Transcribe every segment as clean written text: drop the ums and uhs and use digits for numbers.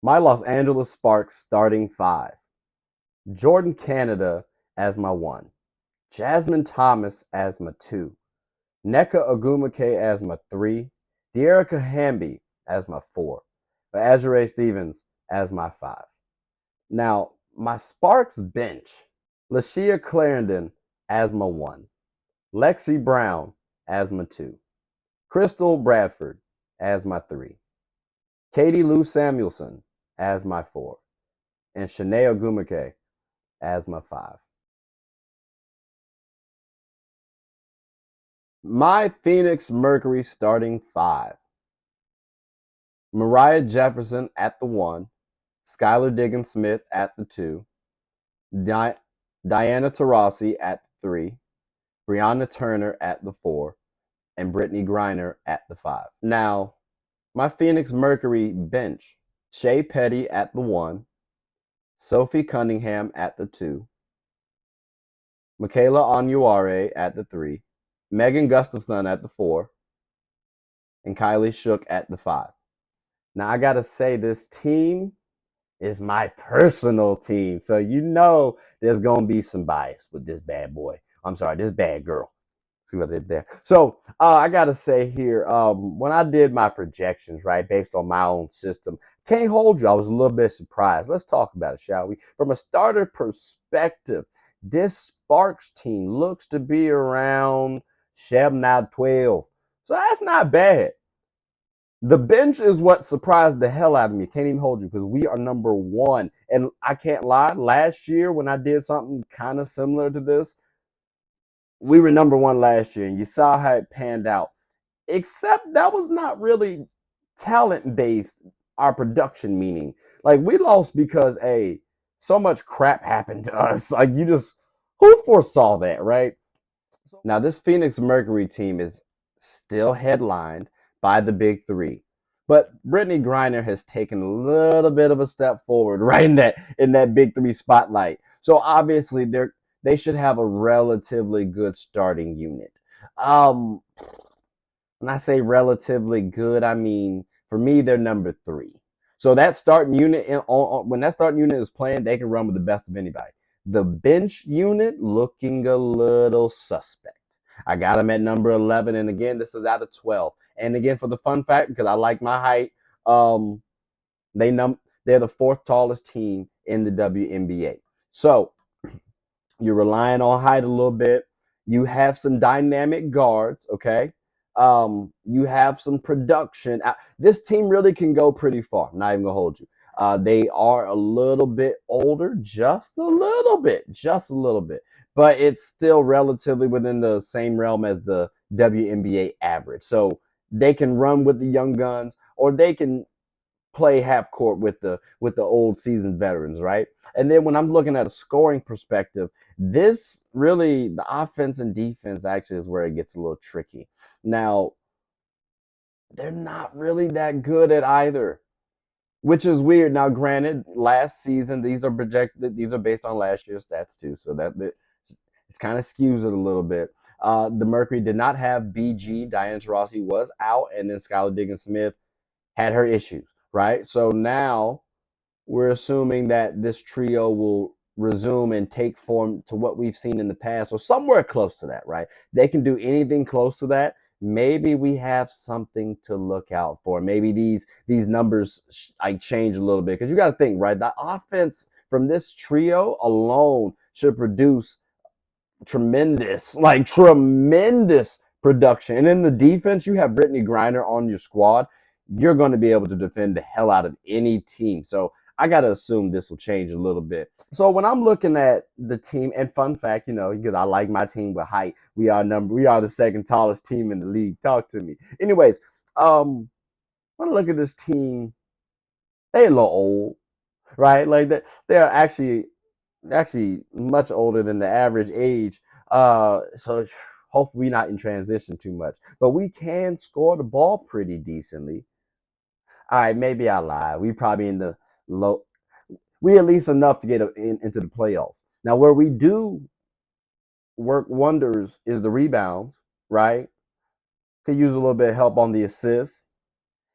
My Los Angeles Sparks starting five. Jordan Canada as my one. Jasmine Thomas as my two. Nneka Ogwumike as my three. De'Erica Hamby as my four. Azure Stevens as my five. Now, my Sparks bench. Lashia Clarendon as my one. Lexi Brown as my two. Crystal Bradford as my three. Katie Lou Samuelson as my four. And Shanae Ogwumike as my five. My Phoenix Mercury starting five. Mariah Jefferson at the one. Skylar Diggins Smith at the two. Diana Taurasi at the three. Brianna Turner at the four. And Brittany Griner at the five. Now, my Phoenix Mercury bench. Shea Petty at the one. Sophie Cunningham at the two. Michaela Onuare at the three. Megan Gustafson at the four. And Kylie Shook at the five. Now, I got to say, this team is my personal team. So, you know, there's going to be some bias with this bad boy. I'm sorry, this bad girl. See what I did there? So, I got to say here, when I did my projections, right, based on my own system, can't hold you. I was a little bit surprised. Let's talk about it, shall we? From a starter perspective, this Sparks team looks to be around 7 out of 12. So, that's not bad. The bench is what surprised the hell out of me. Can't even hold you because we are number one. And I can't lie, last year when I did something kind of similar to this, we were number one last year, and you saw how it panned out. Except that was not really talent based, our production meaning. Like, we lost because, hey, so much crap happened to us. Like, who foresaw that, right? Now, this Phoenix Mercury team is still headlined by the big three. But Brittany Griner has taken a little bit of a step forward right in that big three spotlight. So obviously they should have a relatively good starting unit. Um, when I say relatively good, I mean for me they're number three. So that starting unit when that starting unit is playing, they can run with the best of anybody. The bench unit looking a little suspect. I got them at number 11, and again, this is out of 12. And again, for the fun fact, because I like my height, um, they're the fourth tallest team in the WNBA. So you're relying on height a little bit. You have some dynamic guards, okay? You have some production. This team really can go pretty far. Not even gonna hold you. They are a little bit older, just a little bit, but it's still relatively within the same realm as the WNBA average. So they can run with the young guns, or they can play half court with the old seasoned veterans, right? And then when I'm looking at a scoring perspective, this really the offense and defense actually is where it gets a little tricky. Now, they're not really that good at either, which is weird. Now, granted, last season these are based on last year's stats too, so that it's kind of skews it a little bit. The Mercury did not have BG. Diana Taurasi was out, and then Skylar Diggins Smith had her issues, right? So now we're assuming that this trio will resume and take form to what we've seen in the past, or somewhere close to that, right? They can do anything close to that. Maybe we have something to look out for. Maybe these numbers like change a little bit, because you got to think, right? The offense from this trio alone should produce tremendous production. And in the defense, you have Brittany Griner on your squad. You're going to be able to defend the hell out of any team. So I got to assume this will change a little bit. So when I'm looking at the team, and fun fact, because I like my team with height, we are the second tallest team in the league. Talk to me. Anyways, when I look at this team, they a little old, right? Like they're actually much older than the average age. So hopefully we're not in transition too much. But we can score the ball pretty decently. All right, maybe I lied. We probably in the low. We at least enough to get into the playoffs. Now, where we do work wonders is the rebounds, right? Could use a little bit of help on the assists.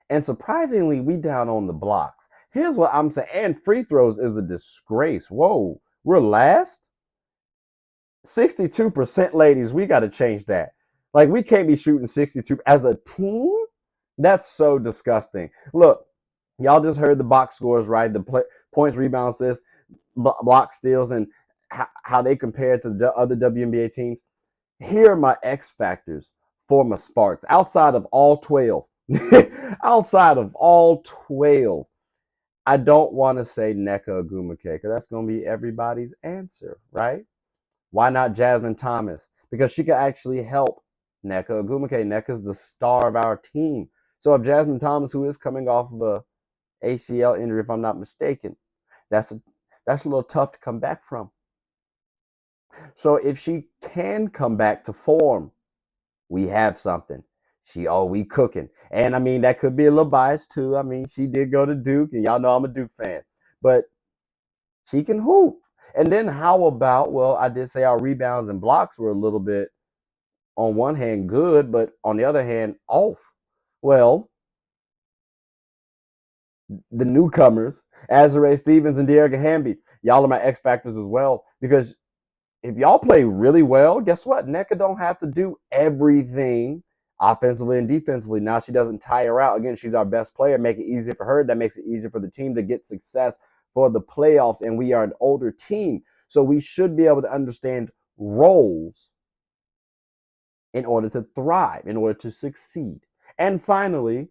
And surprisingly, we down on the blocks. Here's what I'm saying. And free throws is a disgrace. Whoa, we're last? 62%, ladies. We got to change that. Like, we can't be shooting 62 as a team. That's so disgusting. Look, y'all just heard the box scores, right? The points, rebounds, assists, block steals, and how they compare to the other WNBA teams. Here are my X factors for my Sparks. Outside of all 12, outside of all 12, I don't want to say Nneka Ogwumike because that's going to be everybody's answer, right? Why not Jasmine Thomas? Because she could actually help Nneka Ogwumike. Nneka's the star of our team. So if Jasmine Thomas, who is coming off of a ACL injury, if I'm not mistaken, that's a little tough to come back from. So if she can come back to form, we have something. We cooking. And I mean, that could be a little biased too. I mean, she did go to Duke, and y'all know I'm a Duke fan. But she can hoop. And then how about, well, I did say our rebounds and blocks were a little bit, on one hand, good, but on the other hand, off. Well, the newcomers, Azare Stevens and De'Arica Hamby, y'all are my X factors as well. Because if y'all play really well, guess what? Nneka don't have to do everything offensively and defensively. Now she doesn't tire out. Again, she's our best player. Make it easier for her. That makes it easier for the team to get success for the playoffs. And we are an older team. So we should be able to understand roles in order to thrive, in order to succeed. And finally,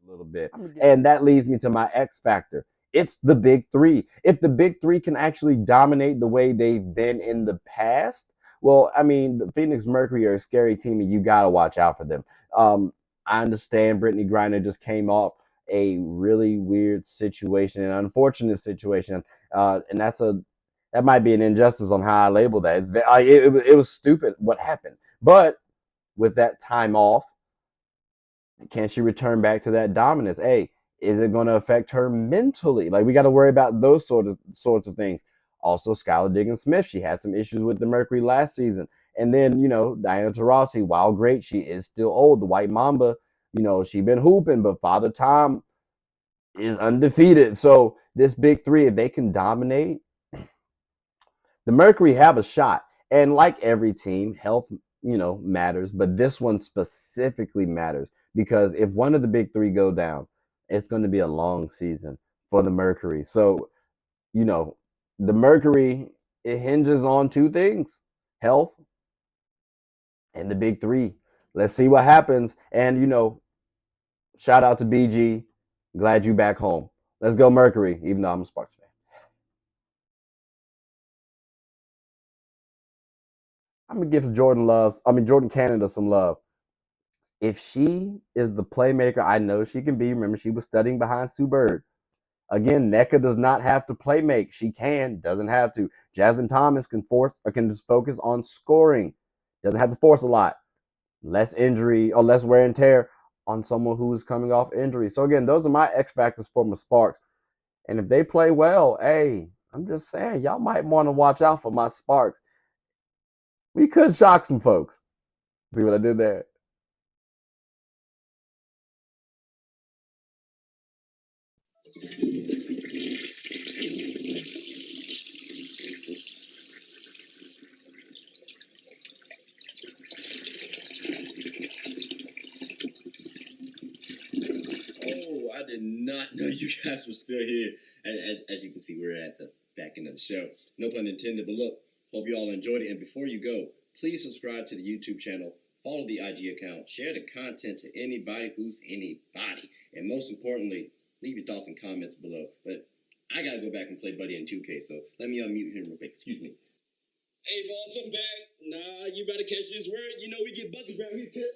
a little bit. And that leads me to my X factor. It's the big three. If the big three can actually dominate the way they've been in the past, well, I mean, the Phoenix Mercury are a scary team, and you got to watch out for them. I understand Brittany Griner just came off a really weird situation, an unfortunate situation, and that might be an injustice on how I label that. It was stupid what happened, but with that time off, can she return back to that dominance? Hey, is it going to affect her mentally? Like, we got to worry about those sorts of things. Also, Skylar Diggins-Smith, she had some issues with the Mercury last season. And then, Diana Taurasi, while great, she is still old. The White Mamba, she been hooping, but Father Time is undefeated. So this big three, if they can dominate, the Mercury have a shot. And like every team, health, matters, but this one specifically matters because if one of the big three go down, it's going to be a long season for the Mercury. So, the Mercury, it hinges on two things: health and the big three. Let's see what happens. And, shout out to BG. Glad you back home. Let's go Mercury, even though I'm a Sparks fan. I'm gonna give Jordan Canada some love. If she is the playmaker I know she can be, remember she was studying behind Sue Bird. Again, Nneka does not have to play make. She doesn't have to. Jasmine Thomas can just focus on scoring. Doesn't have to force a lot. Less injury or less wear and tear on someone who is coming off injury. So again, those are my X factors for my Sparks. And if they play well, hey, I'm just saying, y'all might want to watch out for my Sparks. We could shock some folks. See what I did there? Oh, I did not know you guys were still here. As you can see, we're at the back end of the show. No pun intended, but look, hope you all enjoyed it. And before you go, please subscribe to the YouTube channel, follow the IG account, share the content to anybody who's anybody. And most importantly, leave your thoughts and comments below. But I gotta go back and play Buddy in 2K, so let me unmute him real quick. Excuse me. Hey, boss, I'm back. Nah, you better catch this word. You know we get buckets around here, too.